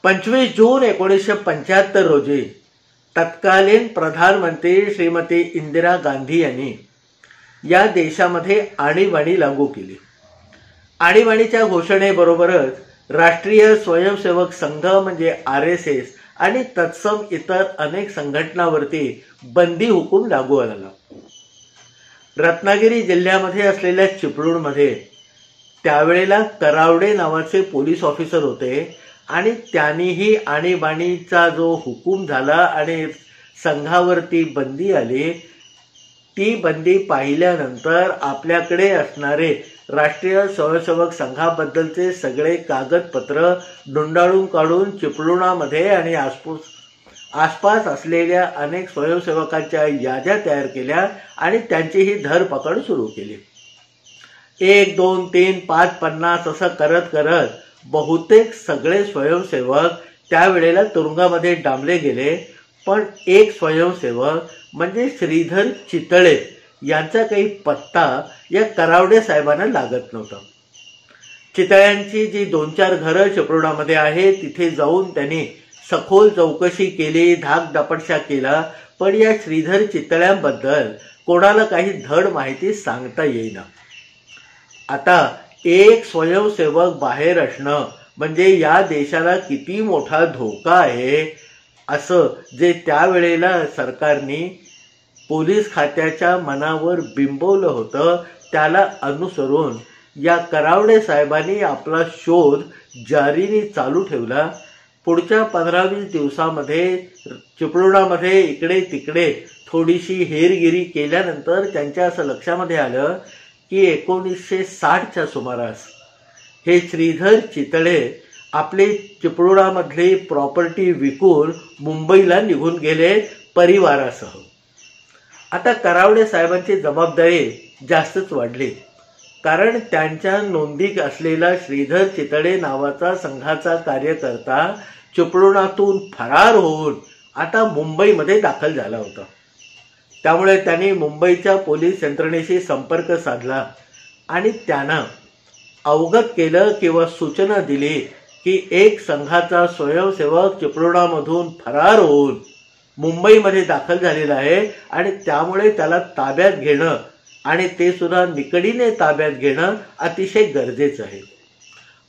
25 जून 1975 रोजी तत्कालीन प्रधानमंत्री श्रीमती इंदिरा गांधी यांनी या देशामध्ये आणीबाणी लागू केली। आणीबाणीच्या घोषणेबरोबरच राष्ट्रीय स्वयंसेवक संघ म्हणजे RSS आणि तत्सम इतर अनेक संघटनांवरती बंदी हुकूम लागू झाला। रत्नागिरी जिल्ह्यामध्ये असलेल्या चिपळूणमध्ये त्यावेळेला करावडे नावाचे पोलीस ऑफिसर होते आणि त्यांनीही आणीबाणीचा जो हुकूम झाला आणि संघावरती बंदी आली, ती बंदी पाहिल्यानंतर आपल्याकडे असणारे राष्ट्रीय स्वयंसेवक संघाबद्दलचे सगळे कागदपत्र धुंडाळून काढून चिपळुणामध्ये आणि आसपास असलेल्या अनेक स्वयंसेवकांच्या याद्या तयार केल्या आणि त्यांची ही धरपकड सुरू केली। 1, 2, 3, 5, 50 असं करत करत बहुतेक सगळे स्वयंसेवक त्यावेळेला तुरुंगामध्ये डांबले गेले। पण एक स्वयंसेवक म्हणजे श्रीधर चितळे यांचा काही पत्ता या करावडे साहेबांना लागत नव्हता। चितळ्यांची जी 2-4 घरं चिपळुणामध्ये आहे तिथे जाऊन त्यांनी सखोल चौकशी केली, धाकदपटशा केला, पण या श्रीधर चितळ्यांबद्दल कोणाला काही धड माहिती सांगता येईना। आता एक स्वयंसेवक बाहेर असणं म्हणजे या देशाला किती मोठा धोका आहे असं जे त्यावेळेला सरकारने पोलीस खात्याच्या मनावर बिंबवलं होतं, त्याला अनुसरून या करावडे साहेबांनी आपला शोध जारीने चालू ठेवला। पुढच्या 15-20 दिवसामध्ये चिपळुणामध्ये इकडे तिकडे थोडीशी हेरगिरी केल्यानंतर त्यांच्या असं लक्षामध्ये आलं की 1960च्या सुमारास हे श्रीधर चितळे आपले चिपळुणामधली प्रॉपर्टी विकून मुंबईला निघून गेले परिवारासह। आता करावडे साहेबांची जबाबदारी जास्तच वाढली, कारण त्यांच्या नोंदी असलेला श्रीधर चितळे नावाचा संघाचा कार्यकर्ता चिपळुणातून फरार होऊन आता मुंबईमध्ये दाखल झाला होता। त्यामुळे त्यांनी मुंबईच्या पोलीस यंत्रणेशी संपर्क साधला आणि त्यांना अवगत केलं किंवा सूचना दिली की एक संघाचा स्वयंसेवक चिपळुणामधून फरार होऊन मुंबईमध्ये दाखल झालेला आहे आणि त्यामुळे त्याला ताब्यात घेणं आणि ते सुद्धा निकडीने ताब्यात घेणं अतिशय गरजेचं आहे।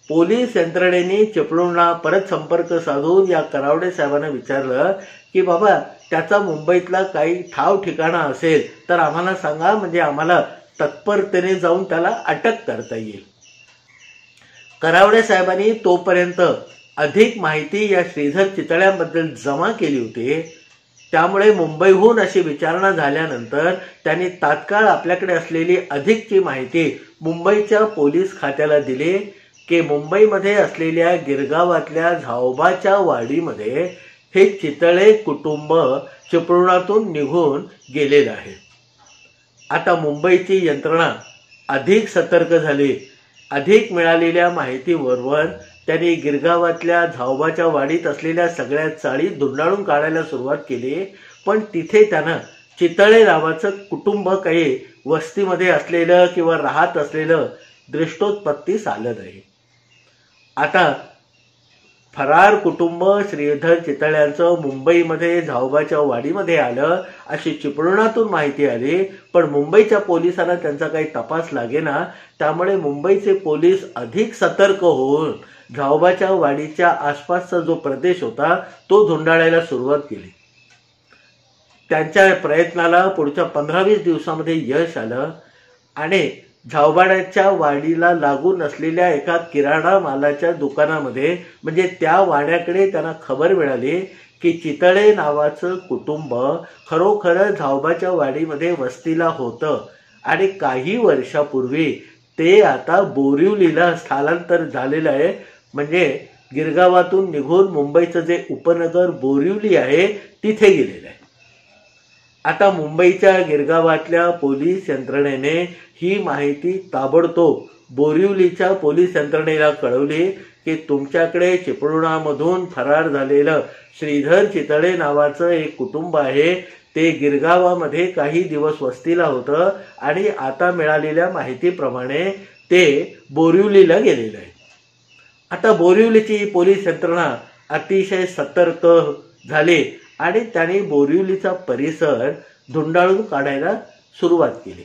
पोलीस यंत्रणेने चिपळुणला परत संपर्क साधून या करावडे साहेबांना विचारलं की बाबा त्याचा मुंबईतला काही ठाव ठिकाणा असेल तर आम्हाला सांगा, म्हणजे आम्हाला तत्परतेने जाऊन त्याला अटक करता येईल। करावडे साहेबांनी तोपर्यंत अधिक माहिती या श्रीधर चितळ्यांबद्दल जमा केली होती, त्यामुळे मुंबईहून अशी विचारणा झाल्यानंतर त्यांनी तात्काळ आपल्याकडे असलेली अधिकची माहिती मुंबईच्या पोलीस खात्याला दिली की मुंबईमध्ये असलेल्या गिरगावातल्या झावबाच्या वाडीमध्ये हे चितळे कुटुंब चिपळुणातून निघून गेलेलं आहे। आता मुंबईची यंत्रणा अधिक सतर्क झाली। अधिक मिळालेल्या माहितीवरून त्यांनी गिरगावातल्या झावबाच्या वाडीत असलेल्या सगळ्या चाळी धुंडाळून काढायला सुरुवात केली, पण तिथे त्यानं चितळे नावाचं कुटुंब काही वस्तीमध्ये असलेलं किंवा राहत असलेलं दृष्टोत्पत्तीस आलं नाही। आता फरार कुटुंब श्रीधर चितळ्यांचं मुंबईमध्ये झावबाच्या वाडीमध्ये आलं अशी चिपळुणातून माहिती आली, पण मुंबईच्या पोलिसांना त्यांचा काही तपास लागेना। त्यामुळे मुंबईचे पोलीस अधिक सतर्क होऊन झावबाच्या वाडीच्या आसपासचा जो प्रदेश होता तो धुंडाळायला सुरुवात केली। त्यांच्या प्रयत्नाला पुढच्या 15-20 दिवसामध्ये यश आलं आणि झावबाच्या वाडीला लागून असलेल्या एका किराणा मालाच्या दुकानामध्ये म्हणजे त्या वाड्याकडे त्यांना खबर मिळाली की चितळे नावाचं कुटुंब खरोखर झावबाच्या वाडीमध्ये वस्तीला होतं आणि काही वर्षापूर्वी ते आता बोरिवलीला स्थलांतर झालेलं आहे। म्हणजे गिरगावातून निघून मुंबईचं जे उपनगर बोरिवली आहे तिथे गेलेलं आहे। आता मुंबईच्या गिरगावातल्या पोलीस यंत्रणेने ही माहिती ताबडतोब बोरिवलीच्या पोलीस यंत्रणेला कळवली की तुमच्याकडे चिपळुणामधून फरार झालेलं श्रीधर चितळे नावाचं एक कुटुंब आहे, ते गिरगावामध्ये काही दिवस वस्तीला होतं आणि आता मिळालेल्या माहितीप्रमाणे ते बोरिवलीला गेलेलं आहे। आता बोरिवलीची पोलीस यंत्रणा अतिशय सतर्क झाले आणि त्यांनी बोरिवलीचा परिसर धुंडाळून काढायला सुरुवात केली.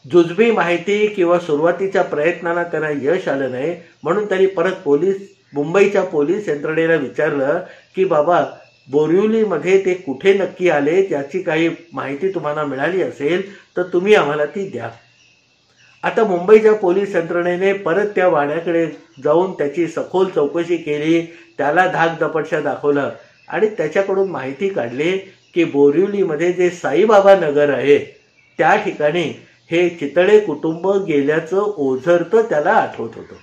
जुजबी माहिती किंवा सुरुवातीच्या प्रयत्नांना त्यांना यश आलं नाही, म्हणून त्यांनी परत मुंबईच्या पोलीस यंत्रणेला विचारलं की बाबा बोरिवलीमध्ये ते कुठे नक्की आले, त्याची काही माहिती तुम्हाला मिळाली असेल तर तुम्ही आम्हाला ती द्या. आता मुंबईच्या पोलीस यंत्रणेने परत त्या वाड्याकडे जाऊन त्याची सखोल चौकशी केली, त्याला धाकदपटशा दाखवलं आणि त्याच्याकडून माहिती काढली की बोरिवलीमध्ये जे साईबाबा नगर आहे त्या ठिकाणी हे चितळे कुटुंब गेल्याचं ओझरतं त्याला आठवत होतं.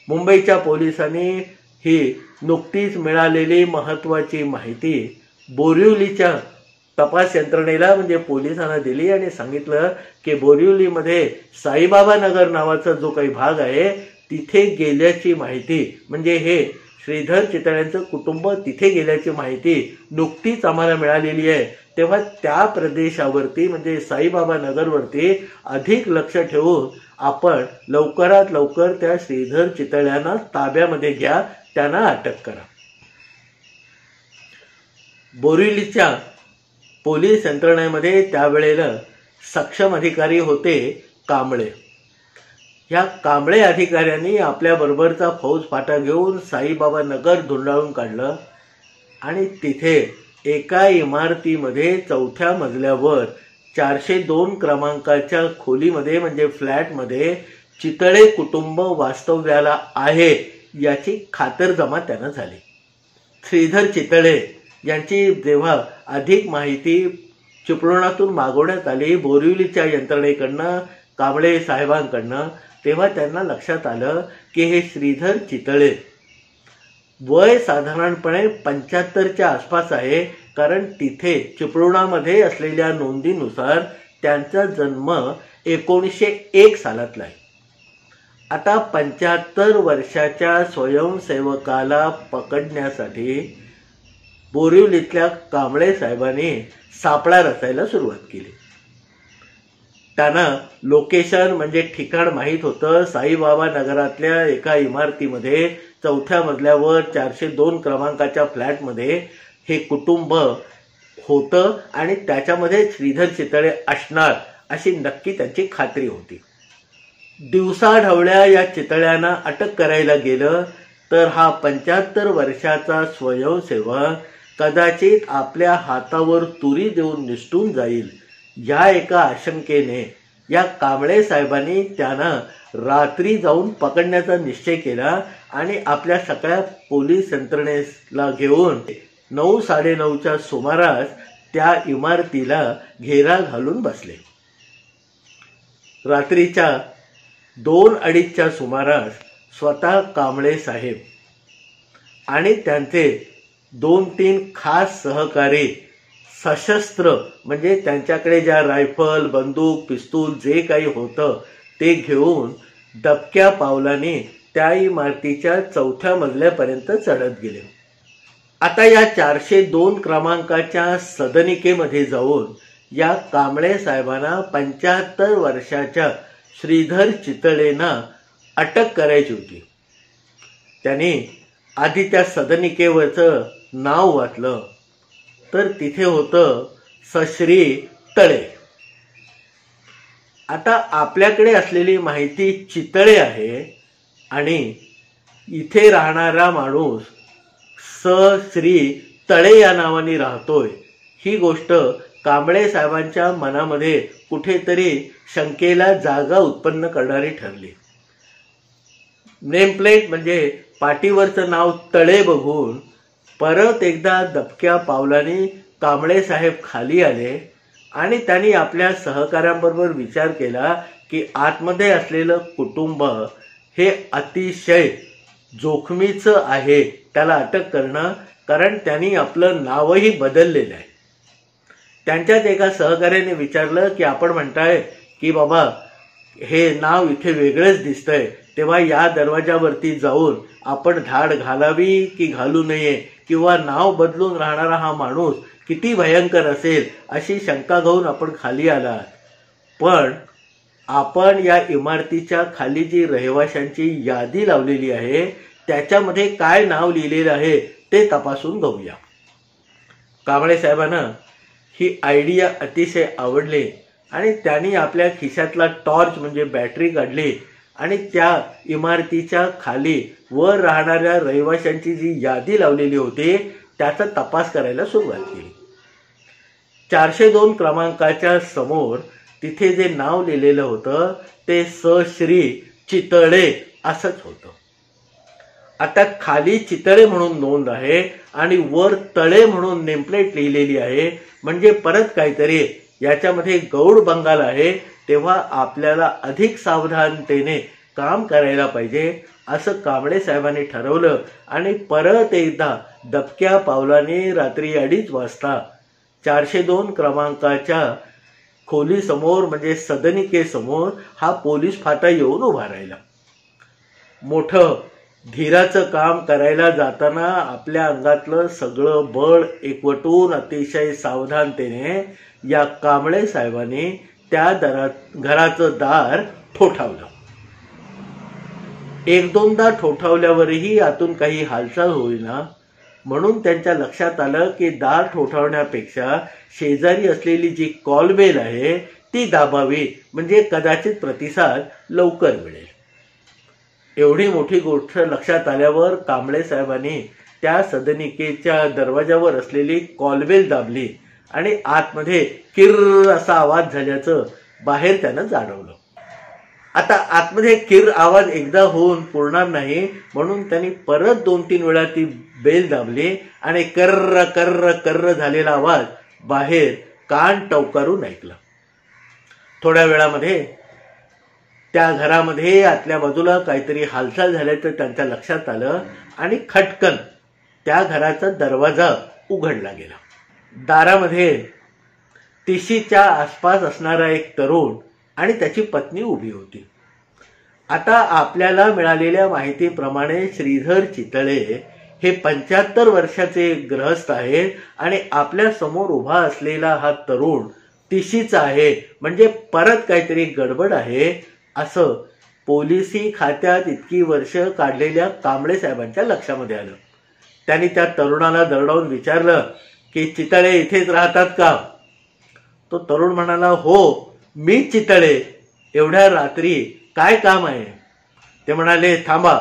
मुंबईच्या पोलिसांनी ही नुकतीच मिळालेली महत्त्वाची माहिती बोरिवलीच्या तपास यंत्रणेला म्हणजे पोलिसांना दिली आणि सांगितलं की बोरिवलीमध्ये साईबाबा नगर नावाचा जो काही भाग आहे तिथे गेल्याची माहिती, म्हणजे हे श्रीधर चितळ्यांचं कुटुंब तिथे गेल्याची माहिती नुकतीच आम्हाला मिळालेली आहे. तेव्हा त्या प्रदेशावरती म्हणजे साईबाबा नगरवरती अधिक लक्ष ठेवून आपण लवकरात लवकर त्या श्रीधर चितळ्यांना ताब्यामध्ये घ्या, त्यांना अटक करा. बोरिवलीच्या पोलीस यंत्रणेमध्ये त्यावेळेला सक्षम अधिकारी होते कांबळे. या कांबळे अधिकाऱ्यांनी आपल्याबरोबरचा फौज फाटा घेऊन साईबाबा नगर धुंडाळून काढलं आणि तिथे एका इमारतीमध्ये 4थ्या मजल्यावर 402 क्रमांकाच्या खोलीमध्ये म्हणजे फ्लॅटमध्ये चितळे कुटुंब वास्तव्याला आहे याची खातरजमा त्यांना झाली. श्रीधर चितळे यांची जेव्हा अधिक माहिती चिपळुणातून मागवण्यात आली बोरिवलीच्या यंत्रणेकडनं, कांबळे साहेबांकडनं, तेव्हा त्यांना लक्षात आलं की हे श्रीधर चितळे वय साधारणपणे 75च्या आसपास आहे, कारण तिथे चिपळुणामध्ये असलेल्या नोंदीनुसार त्यांचा जन्म 1901 सालातला आहे. आता 75 वर्षाच्या स्वयंसेवकाला पकडण्यासाठी बोरिवलीतल्या कांबळे साहेबांनी सापळा रचायला सुरुवात केली. त्यांना लोकेशन म्हणजे ठिकाण माहीत होतं. साईबाबा नगरातल्या एका इमारतीमध्ये 4थ्या मजल्यावर 402 क्रमांकाच्या फ्लॅटमध्ये हे कुटुंब होतं आणि त्याच्यामध्ये श्रीधर चितळे असणार अशी नक्की त्यांची खात्री होती. दिवसाढवळ्या या चितळ्यांना अटक करायला गेलं तर हा 75 वर्षाचा स्वयंसेवक कदाचित आपल्या हातावर तुरी देऊन निसटून जाईल या एका आशंकेने या कांबळे साहेबांनी त्यांना रात्री जाऊन पकडण्याचा निश्चय केला आणि आपल्या सगळ्या पोलीस यंत्रणेला घेऊन 9-9:30च्या सुमारास त्या इमारतीला घेरा घालून बसले. रात्रीच्या 2-2:30च्या सुमारास स्वतः कांबळे साहेब आणि त्यांचे 2-3 खास सहकारी सशस्त्र म्हणजे त्यांच्याकडे ज्या रायफल, बंदूक, पिस्तूल जे काही होतं ते घेऊन दबक्या पावलाने त्या इमारतीच्या 4थ्या मजल्यापर्यंत चढत गेले. आता या 402 क्रमांकाच्या सदनिकेमध्ये जाऊन या कांबळे साहेबांना 75 वर्षाच्या श्रीधर चितळेंना अटक करायची होती. त्यांनी आधी त्या सदनिकेवरचं नाव वाचलं तर तिथे होतं सश्री तळे. आता आपल्याकडे असलेली माहिती चितळे आहे आणि इथे राहणारा माणूस श्री तळे या नावाने राहतोय, ही गोष्ट कांबळे साहेबांच्या मनामध्ये कुठेतरी शंकेला जागा उत्पन्न करणारी ठरली. नेमप्लेट म्हणजे पाठीवरचं नाव तळे बघून परत एकदा दबक्या पावलाने कांबळे साहेब खाली आले आणि त्यांनी आपल्या सहकाऱ्यांबरोबर विचार केला की आतमध्ये असलेलं कुटुंब हे अतिशय जोखमीचं आहे त्याला अटक करणं, कारण त्यांनी आपलं नावही बदललेलं आहे. त्यांच्याच एका सहकार्याने विचारलं की आपण म्हणताय की बाबा हे नाव इथे वेगळंच दिसतंय, तेव्हा या दरवाजावरती जाऊन आपण धाड घालावी की घालू नये किंवा नाव बदलून राहणारा हा माणूस किती भयंकर असेल अशी शंका घेऊन आपण खाली आला. पण आपण या इमारतीच्या खाली जी रहिवाशांची यादी लावलेली आहे त्याच्यामध्ये काय नाव लिहिलेलं आहे ते तपासून घेऊया. कांबळे साहेबांना ही आयडिया अतिशय आवडली आणि त्यांनी आपल्या खिशातला टॉर्च म्हणजे बॅटरी काढली आणि त्या इमारतीच्या खाली वर राहणाऱ्या रहिवाशांची जी यादी लावलेली होती त्याचा तपास करायला सुरुवात केली. 402 क्रमांकाच्या समोर तिथे जे नाव लिहिलेलं होतं ते श्री चितळे असंच होतं. आता खाली चितळे म्हणून नोंद आहे आणि वर तळे म्हणून नेमप्लेट लिहिलेली आहे, म्हणजे परत काहीतरी याच्यामध्ये गौड बंगाल आहे. तेव्हा आपल्याला अधिक सावधानतेने काम करायला पाहिजे असं कांबळे साहेबांनी ठरवलं आणि परत एकदा दबक्या पावलाने रात्री 2:30 वाजता 402 क्रमांकाच्या खोलीसमोर म्हणजे सदनिकेसमोर हा पोलीस फाटा येऊन उभा राहिला. मोठं धीराचं काम करायला जाताना आपल्या अंगातलं सगळं बळ एकवटून अतिशय सावधानतेने या कांबळे साहेबांनी त्या घराचं दार ठोठावलं. 1-2दा ठोठावल्यावरही आतून काही हालचाल होईना, म्हणून त्यांच्या लक्षात आलं की दार ठोठावण्यापेक्षा शेजारी असलेली जी कॉलबेल आहे ती दाबावी, म्हणजे कदाचित प्रतिसाद लवकर मिळेल. एवढी मोठी गोष्ट लक्षात आल्यावर कांबळे साहेबांनी त्या सदनिकेच्या दरवाजावर असलेली कॉलबेल दाबली आणि आतमध्ये किर्र असा आवाज झाल्याचं बाहेर त्यानं जाणवलं. आता आतमध्ये किर्र आवाज एकदा होऊन पुरणार नाही, म्हणून त्यांनी परत 2-3 वेळा ती बेल दाबली आणि कर्र कर्र कर्र झालेला आवाज बाहेर कान टवकारून ऐकला. थोड्या वेळामध्ये त्या घरामध्ये आतल्या बाजूला काहीतरी हालचाल झाल्याचं त्यांच्या लक्षात आलं आणि खटकन त्या घराचा दरवाजा उघडला गेला. दारामध्ये 30च्या आसपास असणारा एक तरुण आणि त्याची पत्नी उभी होती. आता आपल्याला मिळालेल्या माहितीप्रमाणे श्रीधर चितळे हे 75 वर्षाचे गृहस्थ आहेत आणि आपल्या समोर उभा असलेला हा तरुण 30चा आहे, म्हणजे परत काहीतरी गडबड आहे असं पोलिसी खात्यात इतकी वर्ष काढलेल्या कांबळे साहेबांच्या लक्षामध्ये आलं. त्यांनी त्या तरुणाला दरडावून विचारलं की चितळे इथेच राहतात का? तो तरुण म्हणाला, हो मी चितळे, एवढ्या रात्री काय काम आहे? ते म्हणाले, थांबा.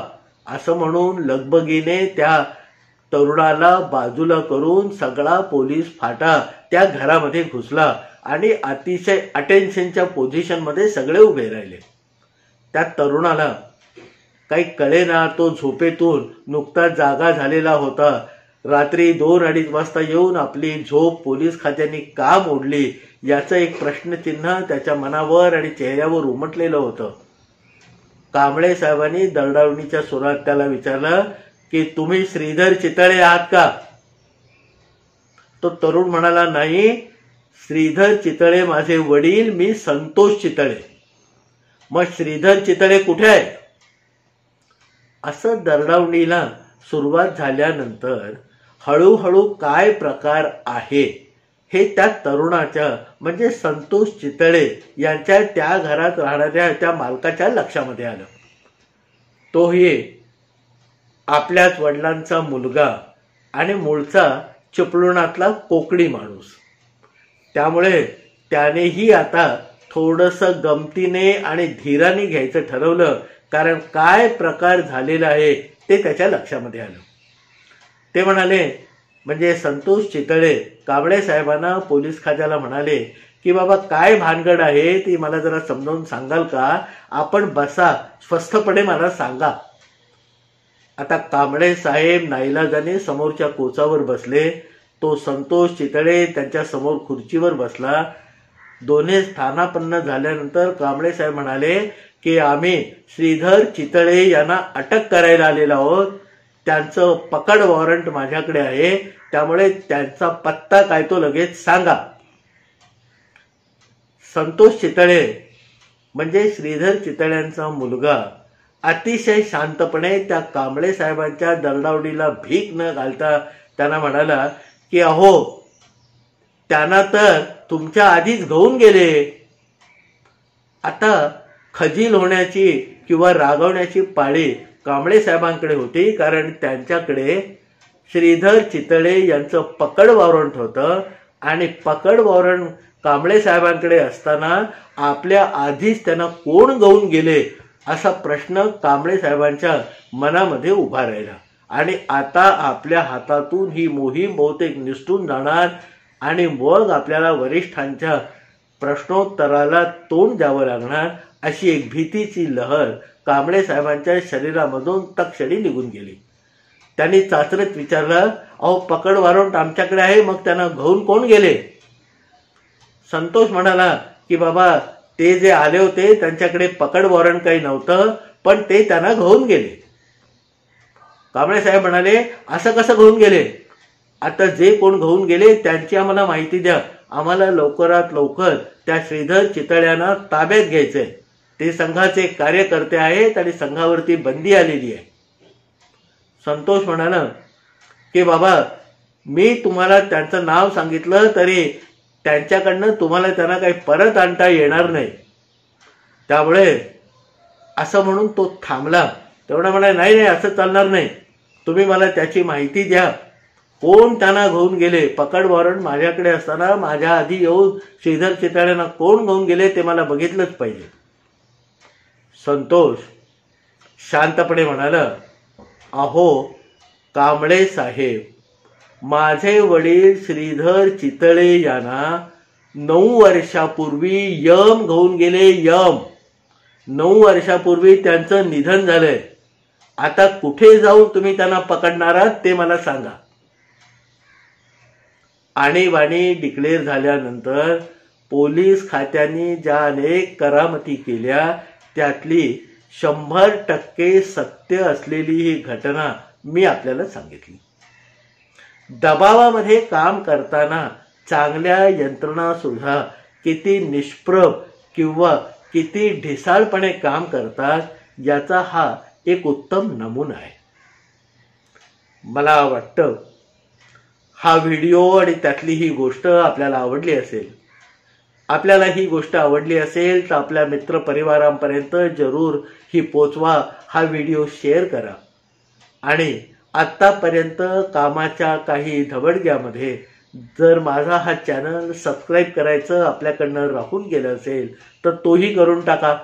असं म्हणून लगबगीने त्या तरुणाला बाजूला करून सगळा पोलीस फाटा त्या घरामध्ये घुसला आणि अतिशय अटेन्शनच्या पोझिशनमध्ये सगळे उभे राहिले. त्या तरुणाला काही कळेना, तो झोपेतून नुकताच जागा झालेला होता. रात्री 2-2:30 वाजता येऊन आपली झोप पोलीस खात्याने का मोडली याचं एक प्रश्नचिन्ह त्याच्या मनावर आणि चेहऱ्यावर उमटलेलं होतं. कांबळे साहेबांनी दरडावणीच्या सुरात त्याला विचारलं की तुम्ही श्रीधर चितळे आहात का? तो तरुण म्हणाला, नाही, श्रीधर चितळे माझे वडील, मी संतोष चितळे. मग श्रीधर चितळे कुठे आहे? असं दरडावणीला सुरुवात झाल्यानंतर हळूहळू काय प्रकार आहे हे त्या तरुणाच्या म्हणजे संतोष चितळे यांच्या त्या घरात राहणाऱ्या त्या मालकाच्या लक्षामध्ये आलं. तोही आपल्याच वडिलांचा मुलगा आणि मूळचा चिपळुणातला कोकणी माणूस. त्यामुळे त्यानेही आता थोडंसं गमतीने आणि धीराने घ्यायचं ठरवलं, कारण काय प्रकार झालेला आहे ते त्याच्या लक्षामध्ये आलं. ते म्हणाले, म्हणजे संतोष चितळे कांबळे साहेबांना पोलीस खात्याला म्हणाले की बाबा काय भानगड आहे ती मला जरा समजावून सांगाल का? आपण बसा, स्वस्थपणे मला सांगा. आता कांबळे साहेब नाईलाजाने समोरच्या कोचावर बसले. तो संतोष चितळे त्यांच्या समोर खुर्चीवर बसला. दोन्ही स्थानापन्न झाल्यानंतर कांबळे साहेब म्हणाले की आम्ही श्रीधर चितळे यांना अटक करायला आलेलो आहोत. त्यांचं पकड वॉरंट माझ्याकडे आहे, त्यामुळे त्यांचा पत्ता काय तो लगेच सांगा. संतोष चितळे म्हणजे श्रीधर चितळ्यांचा मुलगा अतिशय शांतपणे त्या कांबळे साहेबांच्या दरडावडीला भीक न घालता त्यांना म्हणाला की अहो, त्यांना तर तुमच्या आधीच घेऊन गेले. आता खजील होण्याची किंवा रागवण्याची पाळी कांबळे साहेबांकडे होती, कारण त्यांच्याकडे श्रीधर चितळे यांचं पकड वॉरंट होतं आणि पकड वॉरंट कांबळे साहेबांकडे असताना आपल्या आधीच त्यांना कोण घेऊन गेले असा प्रश्न कांबळे साहेबांच्या मनामध्ये उभा राहिला. आणि आता आपल्या हातातून ही मोहीम बहुतेक निसटून जाणार आणि मग आपल्याला वरिष्ठांच्या प्रश्नोत्तराला तोंड द्यावं लागणार अशी एक भीतीची लहर कांबळे साहेबांच्या शरीरामधून तक्षणी निघून गेली. त्यांनी चाचरीत विचारलं, अहो पकड वॉरंट आमच्याकडे आहे, मग त्यांना घेऊन कोण गेले? संतोष म्हणाला की बाबा ते जे आले होते त्यांच्याकडे पकड वॉरंट काही नव्हतं, पण ते त्यांना घेऊन गेले. कांबळे साहेब म्हणाले, असं कसं घेऊन गेले? आता जे कोण घेऊन गेले त्यांची आम्हाला माहिती द्या, आम्हाला लवकरात लवकर त्या श्रीधर चितळ्यांना ताब्यात घ्यायचंय. ते संघाचे कार्यकर्ते आहेत आणि संघावरती बंदी आलेली आहे. संतोष म्हणाला की बाबा मी तुम्हाला त्यांचं नाव सांगितलं तरी त्यांच्याकडनं तुम्हाला त्यांना काही परत आणता येणार नाही. त्यामुळे असं म्हणून तो थांबला. तेवढा म्हणाला, नाही नाही असं चालणार नाही, तुम्ही मला त्याची माहिती द्या, कोण त्यांना घेऊन गेले? पकड वॉरंट माझ्याकडे असताना माझ्या आधी येऊन श्रीधर चितळ्यांना कोण घेऊन गेले ते मला बघितलंच पाहिजे. संतोष शांतपणे म्हणाला, अहो कांबळे साहेब, माझे वडील श्रीधर चितळे यांना 9 वर्षापूर्वी यम घेऊन गेले. 9 वर्षापूर्वी त्यांचं निधन झालंय. आता कुठे जाऊन तुम्ही त्यांना पकडणार आहात ते मला सांगा. आणीबाणी डिक्लेअर झाल्यानंतर पोलीस खात्याने ज्या अनेक करामती केल्या त्यातली 100% सत्य असलेली ही घटना मी आपल्याला सांगितली. दबावामध्ये काम करताना चांगल्या यंत्रणा सुद्धा किती निष्प्रभ किंवा किती ढिसाळपणे काम करतात याचा हा एक उत्तम नमुना आहे. मला वाटतं हा व्हिडिओ आणि त्यातली ही गोष्ट आपल्याला आवडली असेल. आपल्याला ही गोष्ट आवडली असेल तर आपल्या मित्रपरिवारांपर्यंत जरूर ही पोचवा. हा व्हिडिओ शेअर करा. आणि आत्तापर्यंत कामाच्या काही धवडग्यामध्ये जर माझा हा चॅनल सबस्क्राईब करायचं आपल्याकडनं राहून गेलं असेल तर तोही करून टाका.